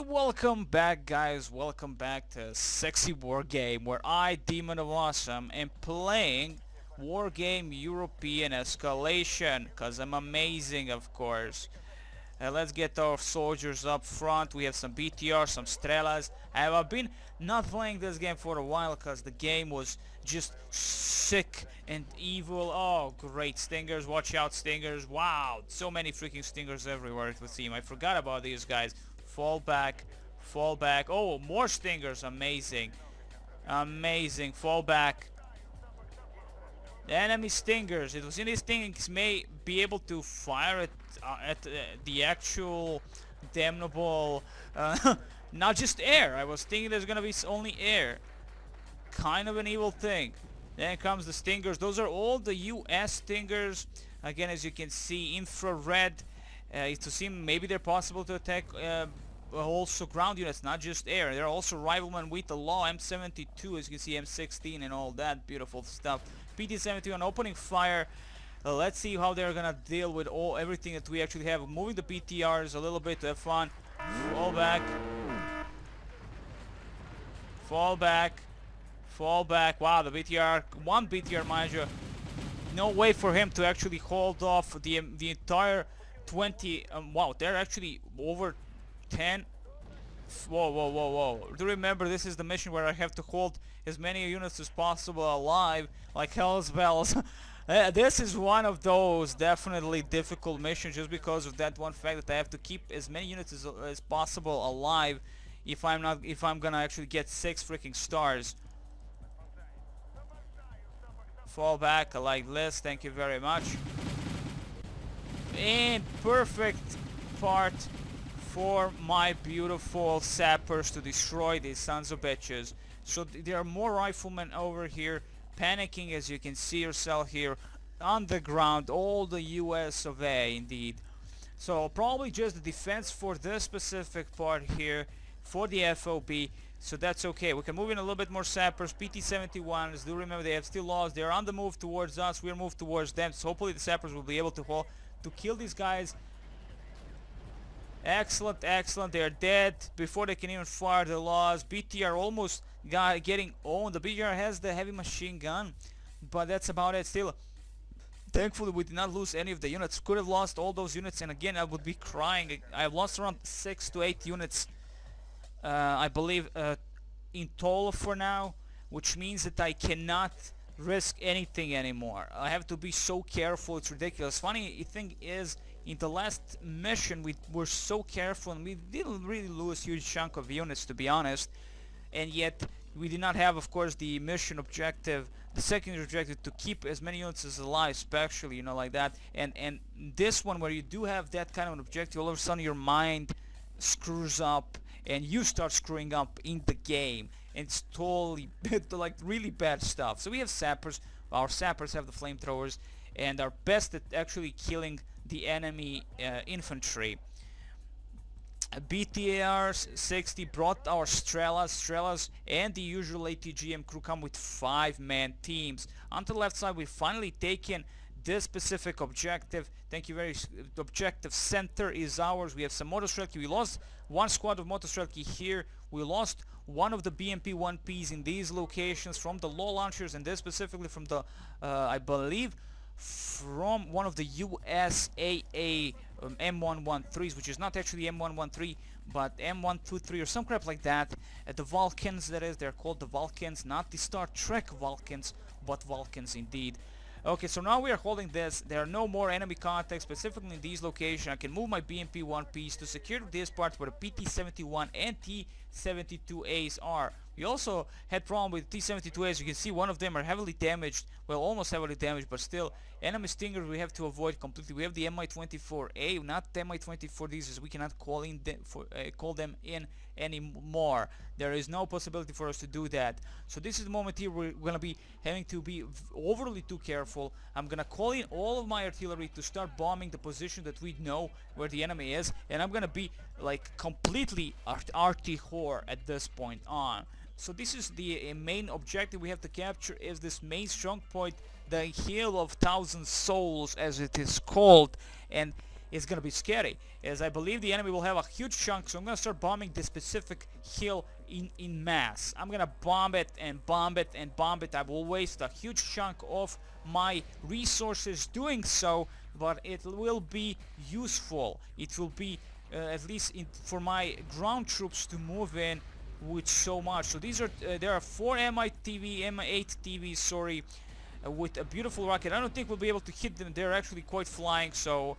Welcome back, guys. Welcome back to Sexy War Game, where I, Demon of Awesome, am playing War Game European Escalation, cause I'm amazing, of course. Let's get our soldiers up front. We have some BTR, some Strelas. I've been not playing this game for a while because the game was just sick and evil. Oh, great. Stingers. Watch out, Stingers. Wow. So many freaking Stingers everywhere, it would seem. I forgot about these guys. Fall back. Fall back. Oh, more Stingers. Amazing. Amazing. Fall back. The enemy Stingers. It was in these things may be able to fire at the actual damnable, not just air. I was thinking there's gonna be only air. Kind of an evil thing. Then comes the Stingers. Those are all the US Stingers. Again, as you can see, infrared. To see maybe they're possible to attack also ground units, not just air. There are also rivalmen with the law, M72, as you can see, M16 and all that beautiful stuff. Pt.26 opening fire. Let's see how they're gonna deal with everything that we actually have. Moving the BTRs a little bit to have fun. Fall back. Fall back. Fall back. Wow, the BTR, one BTR, mind you. No way for him to actually hold off the entire 20. Wow, they're actually over 10. Whoa, whoa, whoa, whoa. Do remember, this is the mission where I have to hold as many units as possible alive, like hell's bells. This is one of those definitely difficult missions, just because of that one fact that I have to keep as many units as possible alive if I'm gonna actually get 6 freaking stars. Fall back like this, thank you very much. And perfect part for my beautiful sappers to destroy these sons of bitches. So there are more riflemen over here panicking, as you can see yourself here on the ground. All the US of A, indeed. So probably just the defense for this specific part here for the FOB. So that's okay. We can move in a little bit more sappers. Pt-71s, do remember they have still lost. They're on the move towards us. We're moved towards them. So hopefully the sappers will be able to kill these guys. Excellent, excellent. They're dead before they can even fire the laws. BTR almost getting owned. The BTR has the heavy machine gun, but that's about it. Still, thankfully we did not lose any of the units. Could have lost all those units, and again I would be crying. I've lost around 6 to 8 units, I believe, in total for now, which means that I cannot risk anything anymore. I have to be so careful. It's ridiculous. Funny thing is, in the last mission we were so careful and we didn't really lose a huge chunk of units, to be honest, and yet we did not have, of course, the mission objective, the secondary objective, to keep as many units as alive, especially, you know, like that. And this one, where you do have that kind of an objective, all of a sudden your mind screws up and you start screwing up in the game, and it's totally like really bad stuff. So we have sappers. Our sappers have the flamethrowers and are best at actually killing the enemy infantry. BTRs 60 brought our Strelas, and the usual ATGM crew come with 5-man teams. On the left side, we've finally taken this specific objective. Thank you very much. The objective center is ours. We have some Motostrelki. We lost one squad of Motostrelki here. We lost one of the BMP 1Ps in these locations from the low launchers, and this specifically from the, I believe, from one of the USAA M113s, which is not actually M113 but M123 or some crap like that. The Vulcans, that is, they're called the Vulcans, not the Star Trek Vulcans, but Vulcans indeed. Okay, so now we are holding this. There are no more enemy contacts, specifically in these locations. I can move my BMP 1Ps to secure this part where the PT-71 and T-72As are. We also had problem with T-72As. You can see one of them are heavily damaged, well, almost heavily damaged, but still, enemy Stingers we have to avoid completely. We have the Mi-24A, not the Mi-24Ds, as we cannot call them in anymore. There is no possibility for us to do that. So this is the moment here we're gonna be having to be overly too careful. I'm gonna call in all of my artillery to start bombing the position that we know where the enemy is, and I'm gonna be like completely Arty whore at this point on. So this is the main objective we have to capture, is this main strong point, the Hill of Thousand Souls, as it is called. And is gonna be scary, as I believe the enemy will have a huge chunk. So I'm gonna start bombing this specific hill in mass. I'm gonna bomb it and bomb it and bomb it. I will waste a huge chunk of my resources doing so, but it will be useful. It will be at least for my ground troops to move in with so much. So these are there are 4 M8 TVs, sorry, with a beautiful rocket. I don't think we'll be able to hit them. They're actually quite flying, so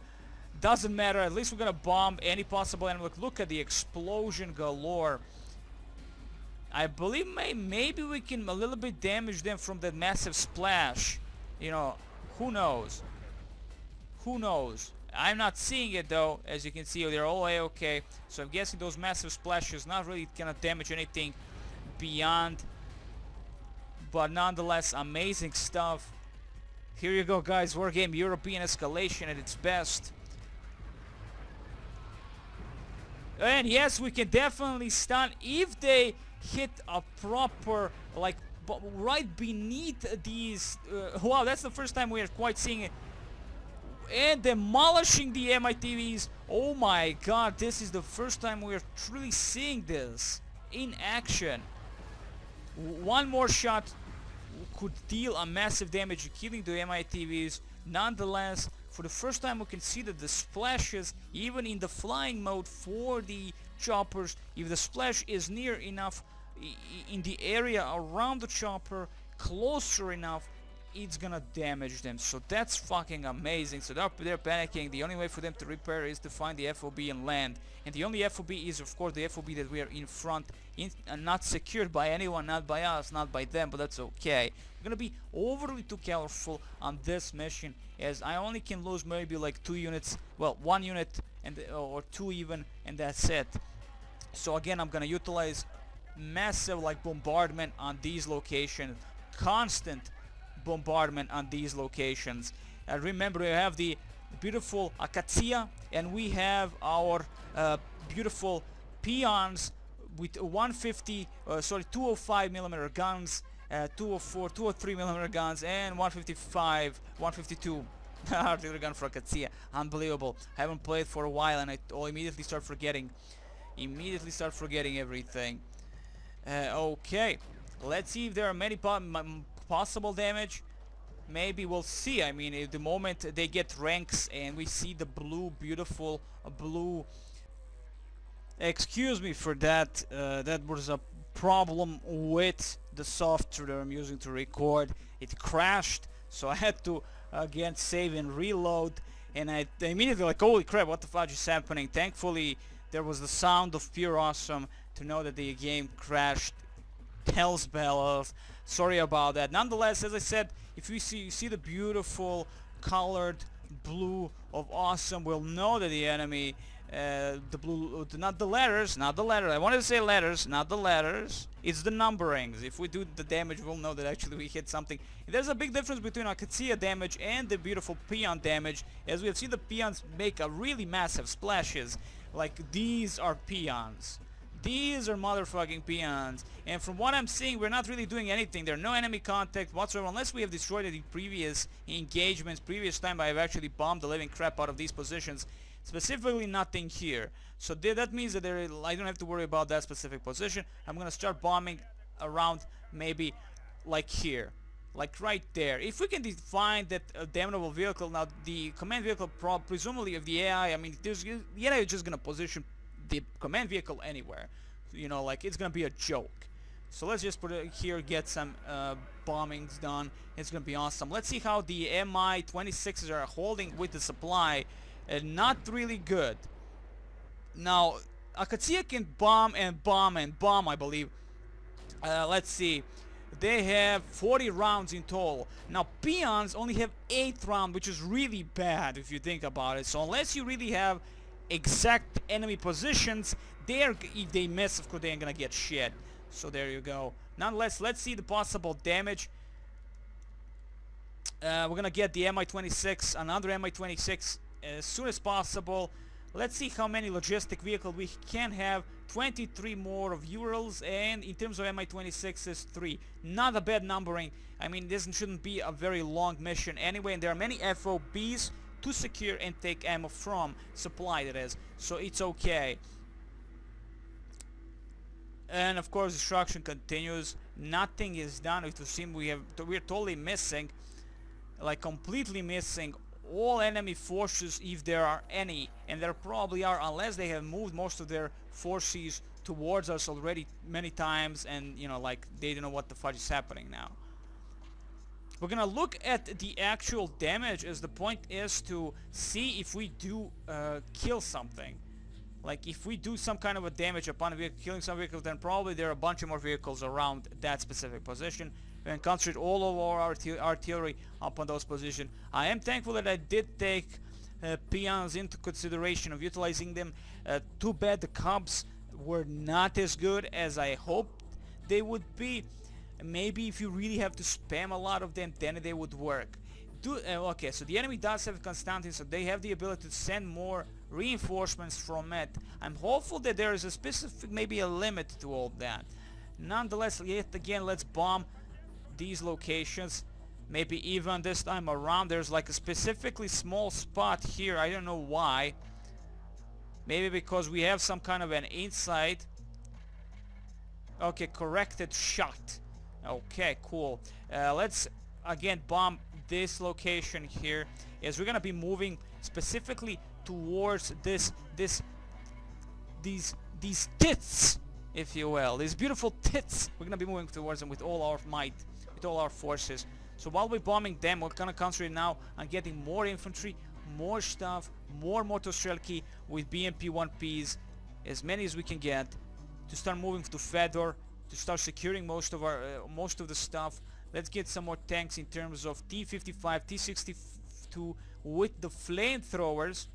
doesn't matter. At least we're gonna bomb any possible enemy. Look at the explosion galore. I believe maybe we can a little bit damage them from that massive splash. You know, who knows? Who knows? I'm not seeing it though. As you can see, they're all A-okay. So I'm guessing those massive splashes not really gonna damage anything beyond. But nonetheless, amazing stuff. Here you go, guys. Wargame European escalation at its best. And yes, we can definitely stun if they hit a proper, like, right beneath these. Wow, that's the first time we are quite seeing it. And demolishing the MITVs. Oh my god, this is the first time we are truly seeing this in action. One more shot could deal a massive damage, killing the MITVs. Nonetheless, for the first time we can see that the splashes, even in the flying mode for the choppers, if the splash is near enough in the area around the chopper, closer enough, it's gonna damage them. So that's fucking amazing. So they're panicking. The only way for them to repair is to find the FOB and land. And the only FOB is, of course, the FOB that we are in front, not secured by anyone, not by us, not by them, but that's okay. We're gonna be overly too careful on this mission, as I only can lose maybe like 2 units, well, 1 unit and or 2 even, and that's it. So again, I'm gonna utilize massive like bombardment on these locations, constant bombardment on these locations. Remember, we have the beautiful Akatsiya, and we have our beautiful peons with 205 millimeter guns, 204, 203 millimeter guns, and 155, 152 artillery gun for Akatsiya. Unbelievable. I haven't played for a while, and I'll immediately start forgetting. Everything. Okay, let's see if there are many possible damage. Maybe we'll see. I mean, at the moment they get ranks and we see the blue, beautiful blue. Excuse me for that. That was a problem with the software that I'm using to record. It crashed, so I had to again save and reload, and I immediately like, holy crap, what the fudge is happening? Thankfully there was the sound of pure awesome to know that the game crashed. Hell's bells. Sorry about that. Nonetheless, as I said, if you see the beautiful colored blue of awesome, we'll know that the enemy, the blue, not the letters, I wanted to say letters, not the letters, it's the numberings. If we do the damage, we'll know that actually we hit something. There's a big difference between Akatsiya damage and the beautiful peon damage, as we have seen the peons make a really massive splashes. Like, these are peons. These are motherfucking peons, and from what I'm seeing, we're not really doing anything. There's no enemy contact whatsoever, unless we have destroyed it in previous engagements. Previous time I've actually bombed the living crap out of these positions. Specifically nothing here. So that means that I don't have to worry about that specific position. I'm gonna start bombing around, maybe like here, like right there. If we can find that damnable vehicle, now the command vehicle presumably of the AI, I mean, the AI is just gonna position the command vehicle anywhere, you know, like it's gonna be a joke. So let's just put it here, get some bombings done. It's gonna be awesome. Let's see how the Mi-26s are holding with the supply. Not really good. Now Akatsiya can bomb and bomb and bomb, I believe. Let's see, they have 40 rounds in total. Now peons only have 8 rounds, which is really bad if you think about it. So unless you really have exact enemy positions, if they miss, of course they ain't gonna get shit. So there you go. Nonetheless, let's see the possible damage. We're gonna get the Mi-26, another Mi-26 as soon as possible. Let's see how many logistic vehicles we can have. 23 more of Urals, and in terms of Mi-26s, 3. Not a bad numbering. I mean, this shouldn't be a very long mission anyway, and there are many FOBs to secure and take ammo from supply, that is, so it's okay. And of course destruction continues. Nothing is done. It seems we're totally missing, like completely missing, all enemy forces, if there are any, and there probably are, unless they have moved most of their forces towards us already many times, and you know, like they don't know what the fudge is happening now. We're gonna look at the actual damage, as the point is to see if we do kill something. Like if we do some kind of a damage upon killing some vehicles, then probably there are a bunch of more vehicles around that specific position, and concentrate all of our artillery upon those positions. I am thankful that I did take peons into consideration of utilizing them. Too bad the Cubs were not as good as I hoped they would be. Maybe if you really have to spam a lot of them, then they would work. Okay, so the enemy does have Constantine, so they have the ability to send more reinforcements from it. I'm hopeful that there is a specific, maybe a limit to all that. Nonetheless, yet again, let's bomb these locations. Maybe even this time around there's like a specifically small spot here. I don't know why. Maybe because we have some kind of an insight. Okay, corrected shot. Okay, cool. Let's again bomb this location here, as we're gonna be moving specifically towards these tits, if you will, these beautiful tits. We're gonna be moving towards them with all our might, with all our forces. So while we're bombing them, we're gonna concentrate now on getting more infantry, more stuff, more motostrelki with BMP-1Ps, as many as we can get, to start moving to Fedor, to start securing most of the stuff. Let's get some more tanks in terms of T-55, T-62 with the flamethrowers,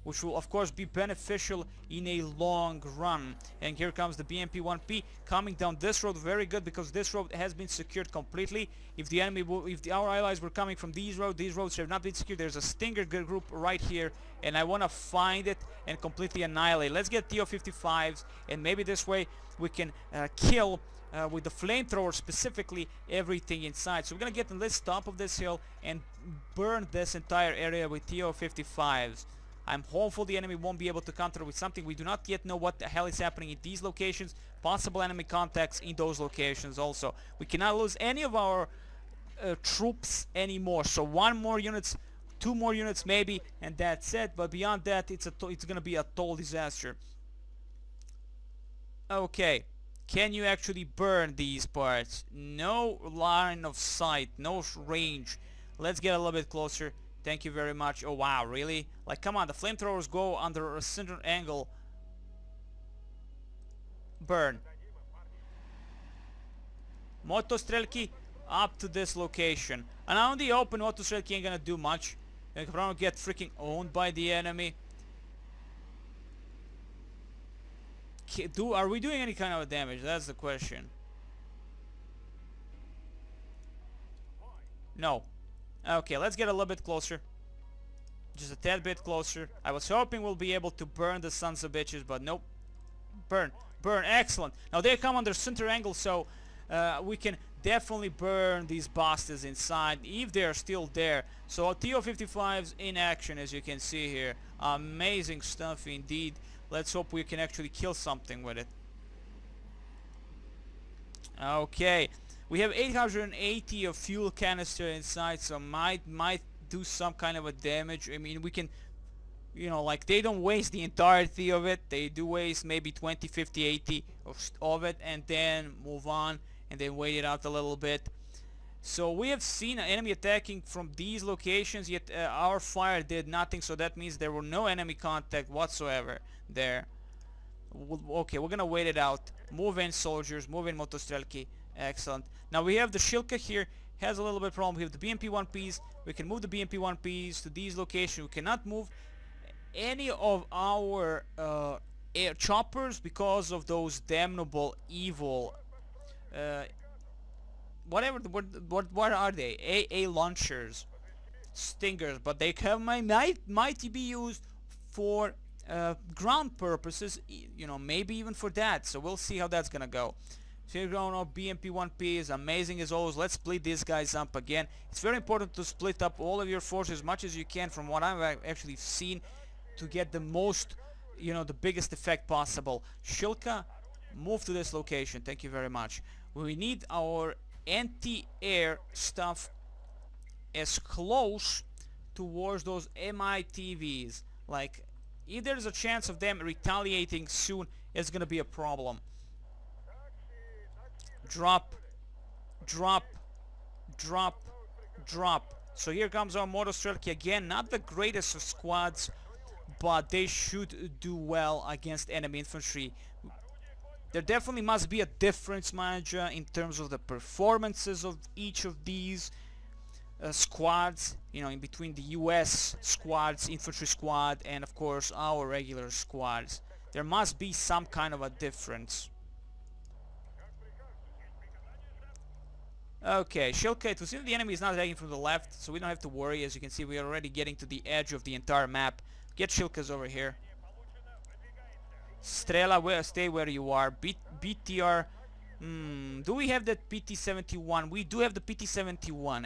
which will of course be beneficial in a long run. And here comes the BMP-1P coming down this road. Very good, because this road has been secured completely. If the enemy, our allies were coming from these roads have not been secured. There's a Stinger group right here, and I want to find it and completely annihilate. Let's get TO-55s, and maybe this way we can kill with the flamethrower specifically everything inside. So we're gonna get on this top of this hill and burn this entire area with TO-55s. I'm hopeful the enemy won't be able to counter with something. We do not yet know what the hell is happening in these locations. Possible enemy contacts in those locations also. We cannot lose any of our troops anymore. So one more units, two more units maybe, and that's it. But beyond that, it's gonna be a total disaster. Okay. Can you actually burn these parts? No line of sight, no range. Let's get a little bit closer. Thank you very much. Oh wow, really? Like, come on, the flamethrowers go under a center angle. Burn. Motostrelki up to this location. And on the open, Motostrelki ain't gonna do much. They can probably get freaking owned by the enemy. Are we doing any kind of damage? That's the question. No. Okay, let's get a little bit closer. Just a tad bit closer. I was hoping we'll be able to burn the sons of bitches, but nope. Burn. Burn. Excellent. Now they come under center angle, so we can definitely burn these bastards inside if they're still there. So TO-55s in action, as you can see here. Amazing stuff indeed. Let's hope we can actually kill something with it. Okay, we have 880 of fuel canister inside, so might do some kind of a damage. I mean, we can, you know, like, they don't waste the entirety of it. They do waste maybe 20, 50, 80 of it, and then move on, and then wait it out a little bit. So we have seen an enemy attacking from these locations, yet our fire did nothing, so that means there were no enemy contact whatsoever there. Okay, we're gonna wait it out. Move in, soldiers, move in, motostrelki. Excellent. Now we have the Shilka here, has a little bit of problem. We have the BMP-1Ps. We can move the BMP-1Ps to these locations. We cannot move any of our air choppers because of those damnable evil whatever what are they? AA launchers, Stingers, but they might be used for ground purposes, you know, maybe even for that. So we'll see how that's gonna go. So here going on, BMP-1P is amazing as always. Let's split these guys up again. It's very important to split up all of your forces as much as you can from what I've actually seen to get the most, the biggest effect possible. Shilka, move to this location. Thank you very much. We need our anti-air stuff as close towards those MITVs. Like, if there's a chance of them retaliating soon, it's gonna be a problem. Drop, drop, drop, drop. So here comes our Motostrelki again. Not the greatest of squads, but they should do well against enemy infantry. There definitely must be a difference, manager, in terms of the performances of each of these squads, in between the US squads, infantry squad, and of course our regular squads. There must be some kind of a difference. Okay, Shilka, it was the enemy is not attacking from the left, so we don't have to worry. As you can see, we are already getting to the edge of the entire map. Get Shilkas over here. Strela, stay where you are. BTR. Do we have that Pt.71? We do have the Pt.71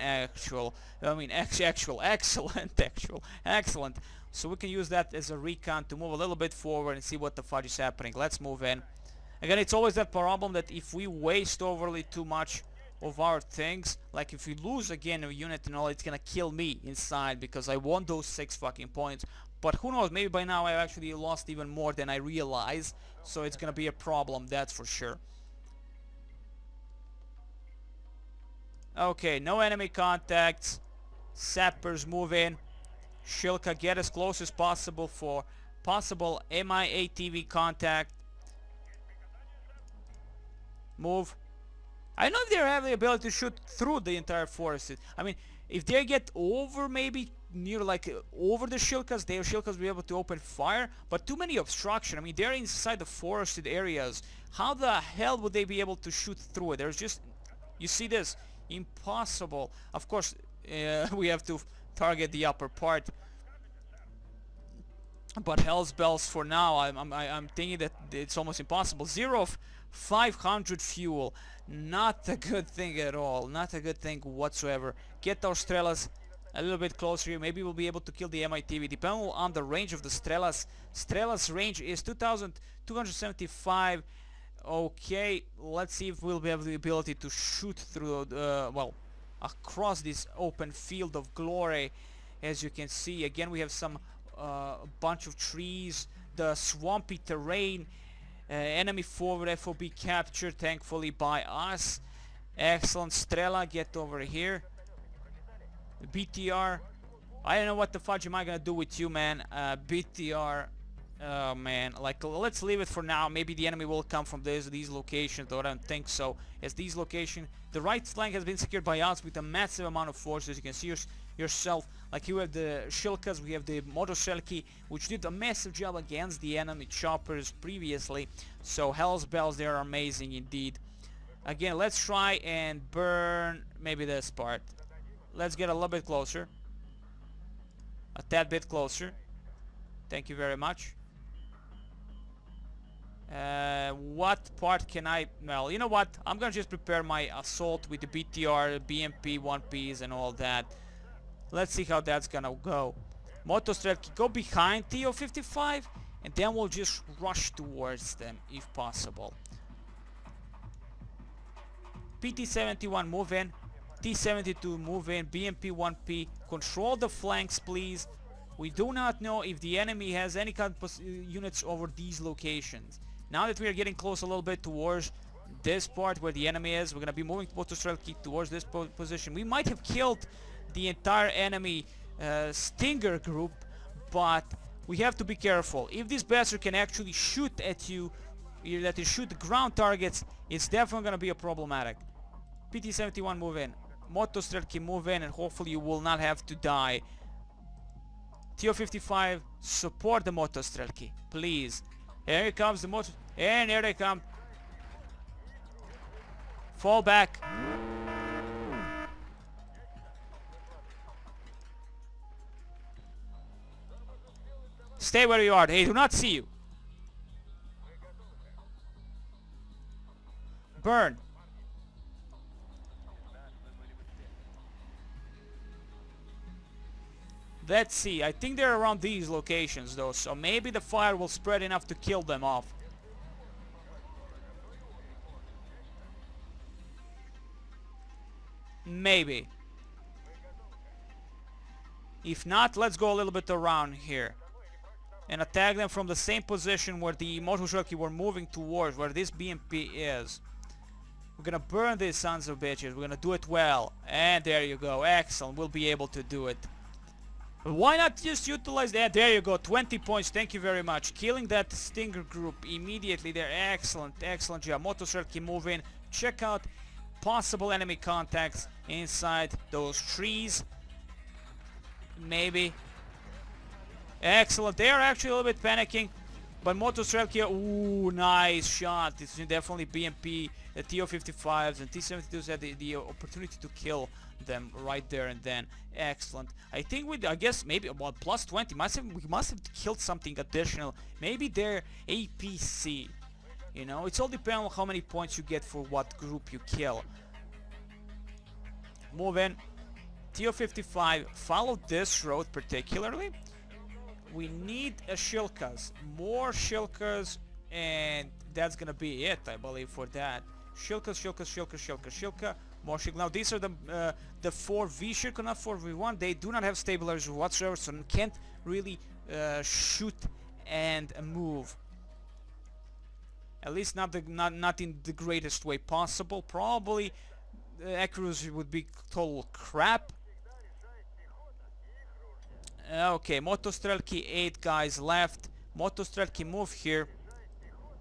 excellent. So we can use that as a recon to move a little bit forward and see what the fudge is happening. Let's move in. Again, it's always that problem that if we waste overly too much of our things, like if we lose again a unit and all, it's gonna kill me inside because I want those 6 fucking points. But who knows, maybe by now I've actually lost even more than I realize, so it's gonna be a problem, that's for sure. Okay, no enemy contacts. Sappers move in. Shilka, get as close as possible for possible MIATV contact. Move. I don't know if they have the ability to shoot through the entire forest. I mean, if they get over, maybe near, like, over the Shilkas, their Shilkas will be able to open fire, but too many obstruction. I mean, they're inside the forested areas. How the hell would they be able to shoot through it? There's just, you see this? Impossible. Of course, we have to target the upper part. But Hell's Bells for now, I'm thinking that it's almost impossible. 0 of 500 fuel. Not a good thing at all. Not a good thing whatsoever. Get our Strelas a little bit closer here. Maybe we'll be able to kill the MITV. Depending on the range of the Strelas. Strelas range is 2,275. Okay, let's see if we'll have the ability to shoot through, across this open field of glory. As you can see, again, we have some bunch of trees, the swampy terrain, enemy forward FOB captured, thankfully by us. Excellent. Strela, get over here. BTR, I don't know what the fudge am I gonna do with you, man. BTR, oh man, like, let's leave it for now. Maybe the enemy will come from these locations, though I don't think so. As these locations, the right flank has been secured by us with a massive amount of forces. You can see yourself, like, you have the Shilkas, we have the Motostrelki, which did a massive job against the enemy choppers previously. So Hell's Bells, they are amazing indeed. Again, let's try and burn maybe this part. Let's get a little bit closer. A tad bit closer. Thank you very much. What part can I... Well, you know what? I'm gonna just prepare my assault with the BTR, BMP, 1Ps and all that. Let's see how that's gonna go. Motostrelki, go behind TO55 and then we'll just rush towards them if possible. PT71, move in. T72, move in. BMP 1P, control the flanks, please. We do not know if the enemy has any kind of units over these locations. Now that we are getting close a little bit towards this part where the enemy is, we're going to be moving Motostrelki towards this position. We might have killed the entire enemy Stinger group, but we have to be careful. If this bastard can actually shoot at you, that is shoot the ground targets, it's definitely going to be a problematic. PT71, move in. Motostrelki, move in, and hopefully you will not have to die. TO55, support the Motostrelki, please. Here comes the motor, and here they come. Fall back. Stay where you are. They do not see you. burn. Let's see. I think they're around these locations though, so maybe the fire will spread enough to kill them off. Maybe. If not, let's go a little bit around here and attack them from the same position where the motorcycle were moving towards, where this BMP is. We're gonna burn these sons of bitches. We're gonna do it well. And there you go. Excellent. We'll be able to do it. But why not just utilize that? There you go. 20 points. Thank you very much. Killing that Stinger group immediately there. Excellent. Excellent job. Motorcycle move in. Check out possible enemy contacts inside those trees. Maybe. Excellent. They are actually a little bit panicking. But Motostrelki, ooh, nice shot. It's definitely BMP, the TO-55s and T-72s had the opportunity to kill them right there and then. Excellent. I think I guess maybe about plus 20. We must have killed something additional. Maybe their APC. You know, it's all depending on how many points you get for what group you kill. Move in. TO-55, follow this road particularly. We need a Shilkas, more Shilkas, and that's gonna be it, I believe, for that. Shilkas, Shilka, more Shilka. Now these are the 4V Shilka, not 4V1. They do not have stabilizers whatsoever, so can't really shoot and move. At least not in the greatest way possible. Probably accuracy would be total crap. Okay, Motostrelki, 8 guys left. Motostrelki move here.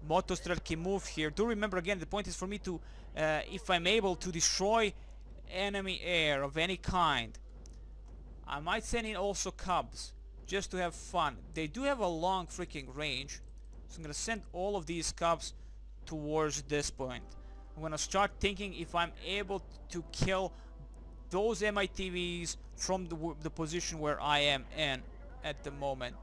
Motostrelki move here. Do remember again, the point is for me to, if I'm able to destroy enemy air of any kind, I might send in also Cubs, just to have fun. They do have a long freaking range, so I'm gonna send all of these Cubs towards this point. I'm gonna start thinking if I'm able to kill those MITVs from the position where I am in at the moment.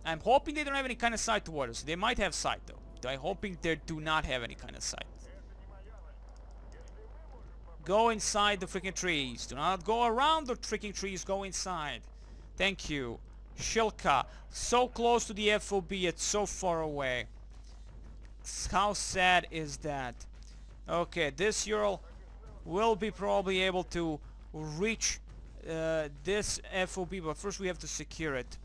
I'm hoping they don't have any kind of sight towards us. They might have sight though. I'm hoping they do not have any kind of sight. Go inside the freaking trees. Do not go around the freaking trees. Go inside. Thank you. Shilka, so close to the FOB yet so far away. How sad is that? Okay, this Ural will be probably able to reach this FOB, but first we have to secure it.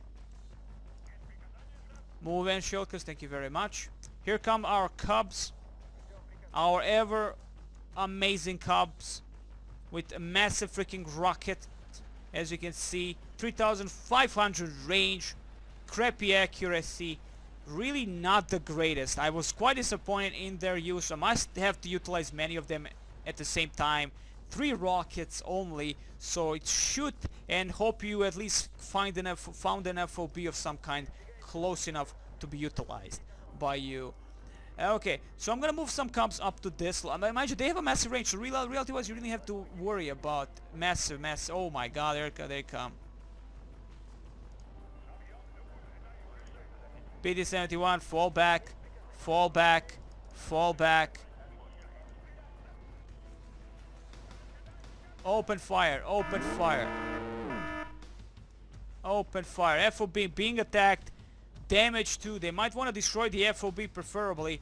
Move in, Shilkas, thank you very much. Here come our Cubs, our ever amazing Cubs with a massive freaking rocket. As you can see, 3,500 range, crappy accuracy, really not the greatest. I was quite disappointed in their use. I must have to utilize many of them at the same time. 3 rockets only, so it should, and hope you at least found an FOB of some kind close enough to be utilized by you. Okay, so I'm gonna move some Cubs up to this. Mind you, they have a massive range, so reality-wise you really have to worry about massive. Oh my god, there they come. Pt.71, fall back, fall back, fall back. Open fire, open fire. Open fire. FOB being attacked. Damage 2. They might want to destroy the FOB preferably.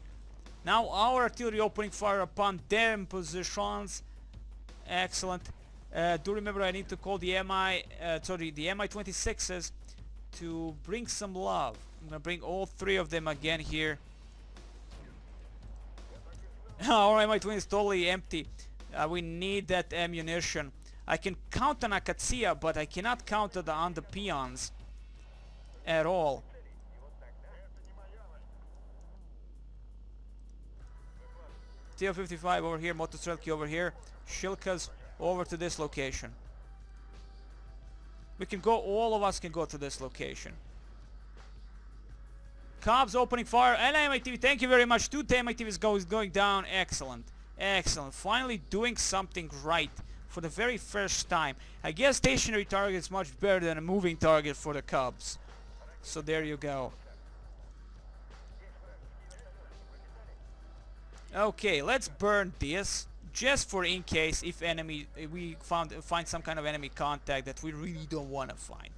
Now our artillery opening fire upon them positions. Excellent. Do remember I need to call the Mi-26s to bring some love. I'm gonna bring all 3 of them again here. Our Mi-20 is totally empty. We need that ammunition. I can count on Akatsia, but I cannot count on the peons at all. TO-55 over here, Motostrelki over here, Shilkas over to this location. We can go, all of us can go to this location. Cubs opening fire, and MITV, thank you very much. 2 MITVs going down, excellent. Excellent, finally doing something right for the very first time. I guess stationary target is much better than a moving target for the Cubs. So there you go. Okay, let's burn this just for in case if we find some kind of enemy contact that we really don't want to find.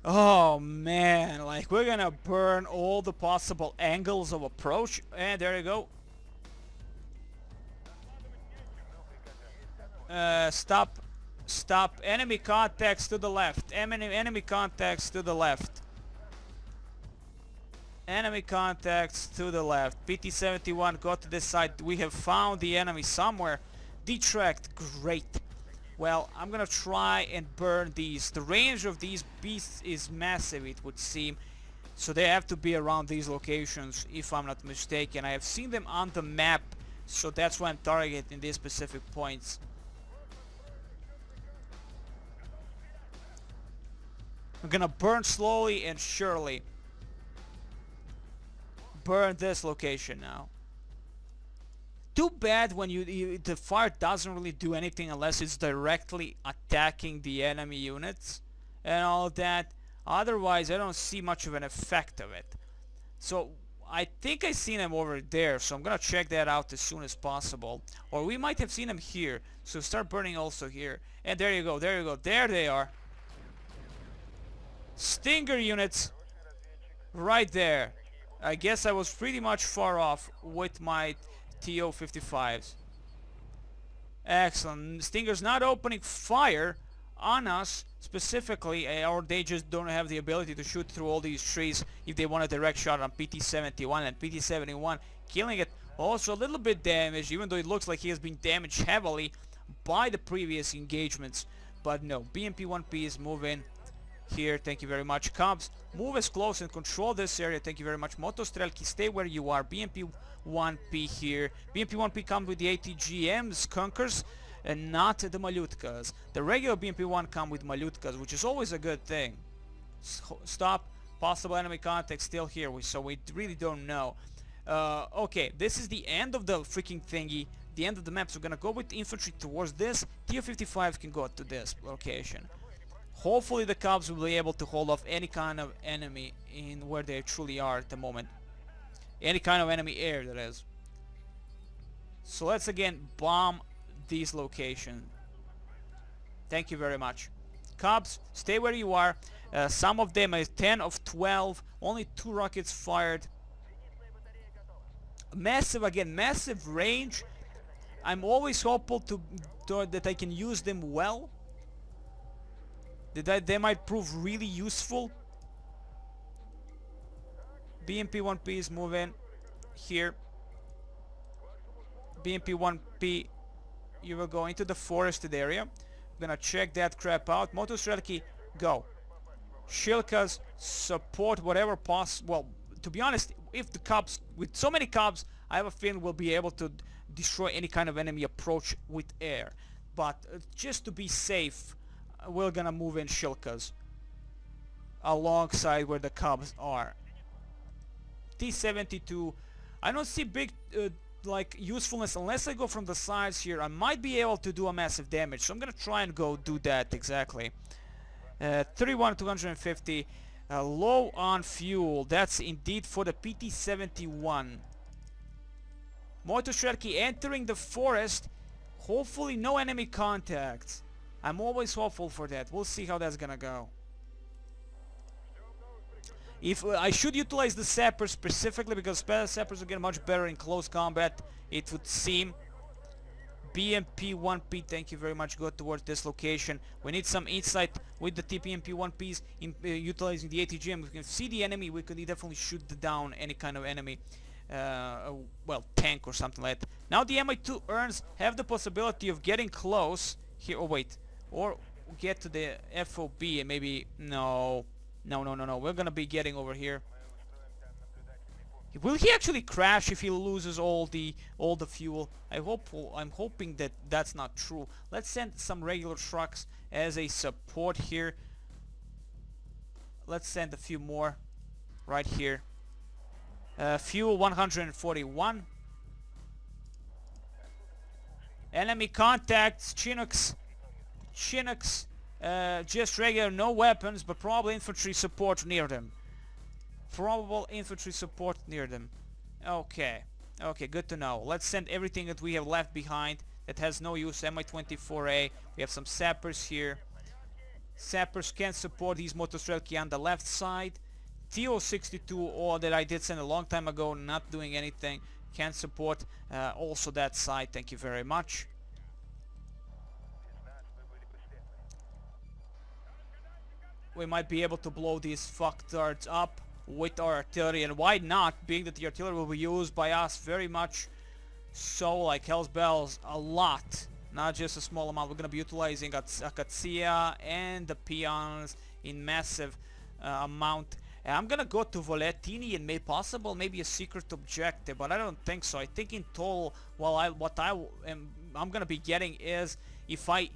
Oh man, like we're gonna burn all the possible angles of approach, and there you go. Stop. Enemy contacts to the left. Enemy contacts to the left. Enemy contacts to the left. Pt.71 got to this side. We have found the enemy somewhere. Detract, great. Well, I'm gonna try and burn these. The range of these beasts is massive, it would seem. So they have to be around these locations, if I'm not mistaken. I have seen them on the map, so that's why I'm targeting these specific points. I'm gonna burn slowly and surely. Burn this location now. Too bad when the fire doesn't really do anything unless it's directly attacking the enemy units and all that. Otherwise I don't see much of an effect of it. So I think I seen him over there, so I'm gonna check that out as soon as possible. Or we might have seen him here, so start burning also here. And there you go, there they are. Stinger units right there. I guess I was pretty much far off with my TO-55s. Excellent. Stinger's not opening fire on us specifically, or they just don't have the ability to shoot through all these trees if they want a direct shot on Pt-71, and Pt-71 killing it. Also a little bit damaged, even though it looks like he has been damaged heavily by the previous engagements. But no, BMP-1P is moving here, thank you very much. Cubs, move as close and control this area, thank you very much. Motostrelki, stay where you are. BMP-1P here. BMP-1P comes with the ATGM skunkers and not the Malyutkas. The regular BMP-1 come with Malyutkas, which is always a good thing. Stop. Possible enemy contact still here, so we really don't know. Okay, this is the end of the freaking thingy, the end of the map, so we're gonna go with infantry towards this. TO-55 can go to this location. Hopefully the Cubs will be able to hold off any kind of enemy in where they truly are at the moment. Any kind of enemy air, that is. So let's again bomb these locations. Thank you very much. Cubs, stay where you are. Some of them are 10 of 12. Only 2 rockets fired. Massive, again, massive range. I'm always hopeful that I can use them well. That they might prove really useful. BMP-1P is moving here. BMP-1P, you will go into the forested area. I'm gonna check that crap out. Motostrelki, go. Shilkas, support whatever possible. Well, to be honest, if the Cubs, with so many Cubs, I have a feeling we'll be able to destroy any kind of enemy approach with air. But just to be safe, we're gonna move in Shilkas alongside where the Cubs are. T-72, I don't see big like usefulness unless I go from the sides here. I might be able to do a massive damage, so I'm gonna try and go do that exactly. 31 250, low on fuel. That's indeed for the Pt-71. Motostrelki entering the forest. Hopefully no enemy contacts. I'm always hopeful for that. We'll see how that's gonna go. If I should utilize the sappers specifically because sappers are getting much better in close combat, it would seem. BMP-1P, thank you very much. Go towards this location. We need some insight with the TPMP-1Ps in utilizing the ATGM. We can see the enemy. We could definitely shoot down any kind of enemy, well, tank or something like that. Now the Mi-2 Urns have the possibility of getting close here. Oh wait, or get to the FOB and maybe no. We're gonna be getting over here. Will he actually crash if he loses all the fuel? I'm hoping that that's not true. Let's send some regular trucks as a support here. Let's send a few more right here. Fuel 141. Enemy contacts. Chinooks. Just regular, no weapons, but probably infantry support near them. Probable infantry support near them. Okay. Okay, good to know. Let's send everything that we have left behind that has no use. Mi-24A. We have some sappers here. Sappers can support these motostrelki on the left side. Pt.26 that I did send a long time ago, not doing anything, can support also that side. Thank you very much. We might be able to blow these fucktards up with our artillery, and why not, being that the artillery will be used by us very much so, like hell's bells, a lot, not just a small amount. We're going to be utilizing Akatsia and the peons in massive amount. And I'm going to go to Voletini and maybe a secret objective, but I don't think so. I think in total, well, I'm going to be getting is, if I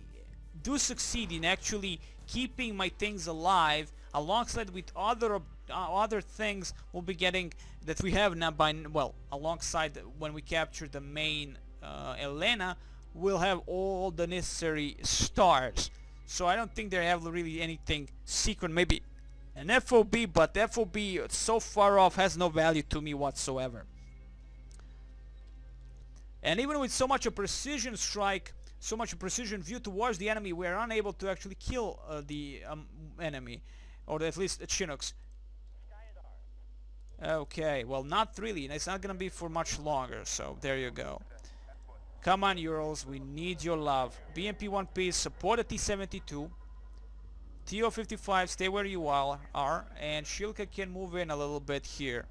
do succeed in actually keeping my things alive alongside with other things we'll be getting that we have now alongside when we capture the main Elena, we'll have all the necessary stars. So I don't think they have really anything secret, maybe an FOB, but FOB so far off has no value to me whatsoever. And even with so much a precision strike, so much a precision view towards the enemy, we are unable to actually kill the enemy, or at least the Chinooks. Okay, well, not really. It's not gonna be for much longer, so there you go. Come on, Urals, we need your love. BMP-1P, support the T-72. TO-55, stay where you are, and Shilka can move in a little bit here.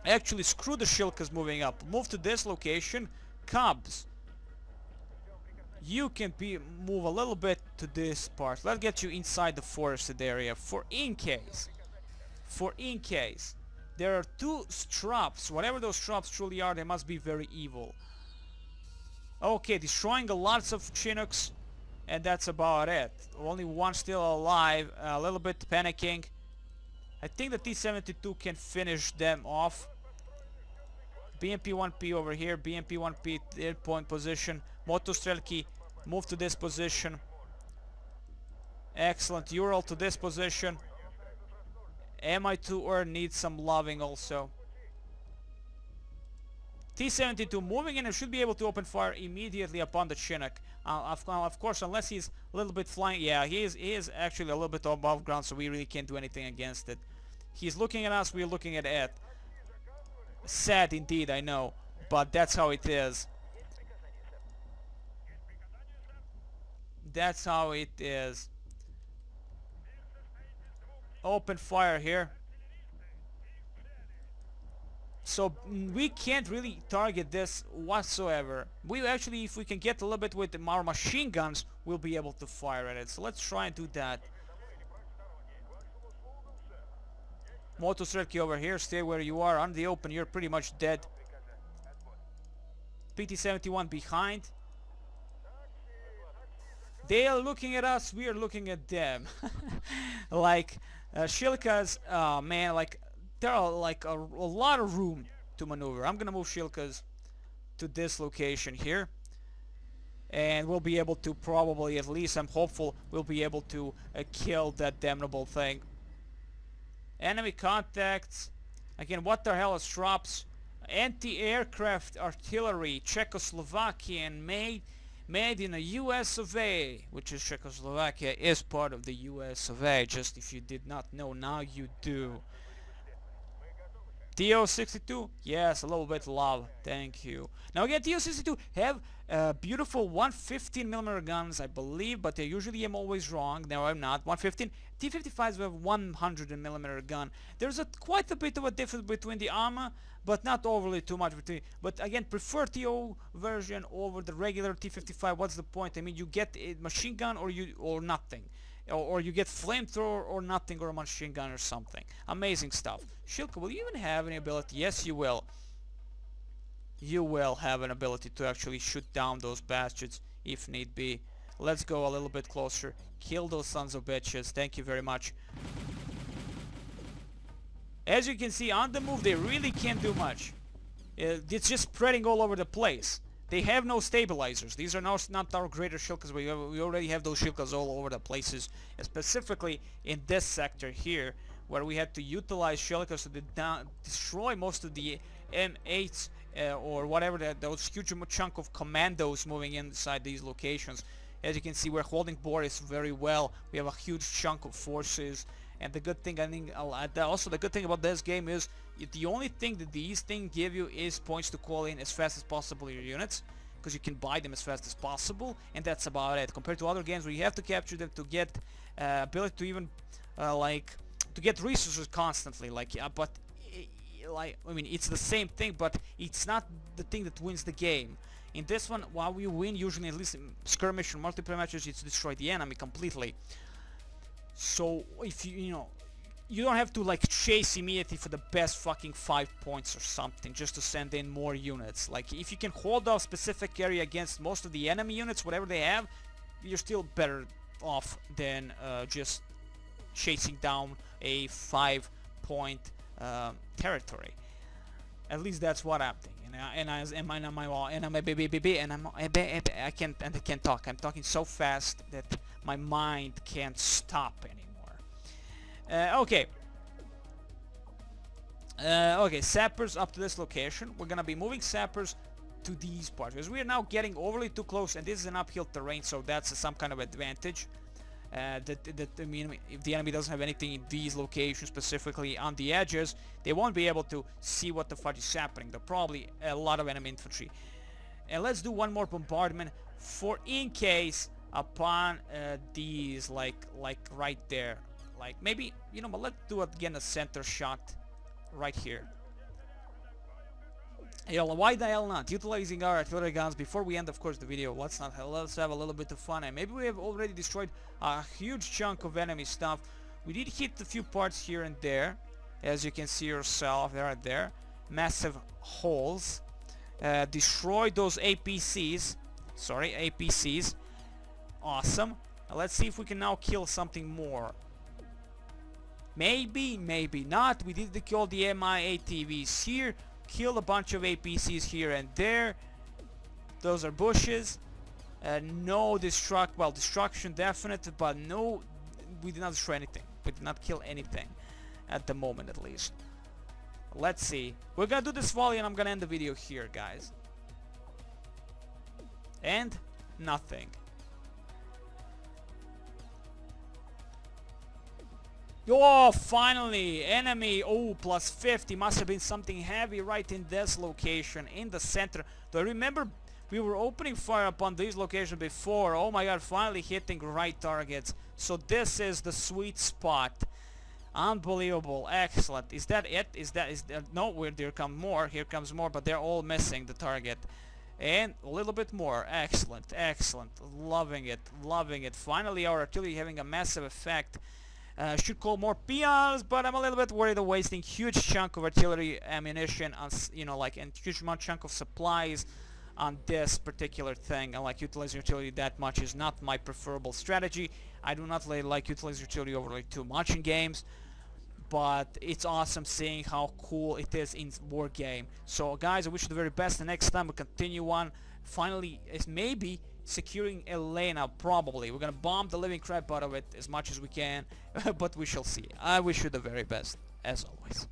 Actually, screw the Shilkas moving up. Move to this location. Cubs, you can move a little bit to this part. Let's get you inside the forested area for in case there are two straps. Whatever those straps truly are, they must be very evil. Okay, destroying lots of Chinooks, and that's about it. Only one still alive, a little bit panicking. I think the T-72 can finish them off. BMP-1P over here, BMP-1P third point position. Motostrelki, move to this position. Excellent, Ural to this position. Mi-2R needs some loving also. T-72 moving in and should be able to open fire immediately upon the Chinook. Of course, unless he's a little bit flying. Yeah, he is actually a little bit above ground, so we really can't do anything against it. He's looking at us, we're looking at it. Sad indeed, I know, but that's how it is. That's how it is. Open fire here. So we can't really target this whatsoever. We actually, if we can get a little bit with our machine guns, we'll be able to fire at it. So let's try and do that. Motostrelki over here, stay where you are. On the open, you're pretty much dead. Pt-71 behind. They are looking at us, we are looking at them. Like Shilkas, man, like there are like a lot of room to maneuver. I'm gonna move Shilkas to this location here, and we'll be able to probably, at least I'm hopeful, we'll be able to kill that damnable thing. Enemy contacts. Again, what the hell is drops? Anti-aircraft artillery, Czechoslovakian, made in the US of A, which is Czechoslovakia is part of the US of A. Just if you did not know, now you do. TO-62, yes, a little bit love, thank you. Now again, TO-62 have beautiful 115mm guns, I believe, but I usually am always wrong. No, I'm not. 115. T-55s have 100mm gun. There's quite a bit of a difference between the armor, but not overly too much between. But again, prefer TO version over the regular T-55. What's the point? I mean, you get a machine gun or nothing. Or you get flamethrower or nothing, or a machine gun or something. Amazing stuff. Shilka, will you even have any ability? Yes, you will. You will have an ability to actually shoot down those bastards if need be. Let's go a little bit closer. Kill those sons of bitches. Thank you very much. As you can see, on the move, they really can't do much. it's just spreading all over the place. They have no stabilizers. These are not our greater shilkas. We already have those shilkas all over the places, specifically in this sector here, where we had to utilize shilkas to destroy most of the M8s or whatever, those huge chunk of commandos moving inside these locations. As you can see, we're holding Boris very well. We have a huge chunk of forces. And the good thing, I think, also the good thing about this game is the only thing that these things give you is points to call in as fast as possible your units, because you can buy them as fast as possible, and that's about it. Compared to other games where you have to capture them to get ability to even to get resources constantly. But I mean, it's the same thing, but it's not the thing that wins the game. In this one, while we win, usually at least in skirmish or multiplayer matches, it's destroy the enemy completely. So if you don't have to chase immediately for the best fucking 5 points or something just to send in more units. Like, if you can hold off specific area against most of the enemy units, whatever they have, you're still better off than just chasing down a 5-point territory. At least that's what I'm thinking. I can't talk. I'm talking so fast that my mind can't stop anymore. Okay, sappers up to this location. We're gonna be moving sappers to these parts because we are now getting overly too close, and this is an uphill terrain, so that's some kind of advantage. I mean, if the enemy doesn't have anything in these locations, specifically on the edges, they won't be able to see what the fudge is happening. There'll probably a lot of enemy infantry. And let's do one more bombardment for in case upon these, like right there. Like maybe, but let's do again a center shot right here. Why the hell not? Utilizing our artillery guns before we end, of course, the video. Let's have a little bit of fun, and maybe we have already destroyed a huge chunk of enemy stuff. We did hit a few parts here and there, as you can see yourself. There, massive holes. Destroyed those APCs. Sorry, APCs. Awesome. Now let's see if we can now kill something more. Maybe not. We did kill the MI-ATVs here. Killed a bunch of APCs here and there. Those are bushes. No destruction definite, but no, we did not destroy anything. We did not kill anything at the moment, at least. Let's see. We're gonna do this volley and I'm gonna end the video here, guys. And nothing. Oh, finally! Enemy! Oh, plus 50. Must have been something heavy right in this location, in the center. Do I remember we were opening fire upon these locations before? Oh my god, finally hitting right targets. So this is the sweet spot. Unbelievable. Excellent. Is that it? Is that no, there come more. Here comes more, but they're all missing the target. And a little bit more. Excellent. Excellent. Loving it. Loving it. Finally, our artillery having a massive effect. Should call more peons, but I'm a little bit worried of wasting huge chunk of artillery ammunition on, and huge chunk of supplies on this particular thing. And utilizing artillery that much is not my preferable strategy. I do not like utilizing artillery overly too much in games, but it's awesome seeing how cool it is in Wargame. So guys, I wish you the very best. The next time we continue on, finally, is maybe securing Elena. Probably we're gonna bomb the living crap out of it as much as we can, but we shall see. I wish you the very best, as always.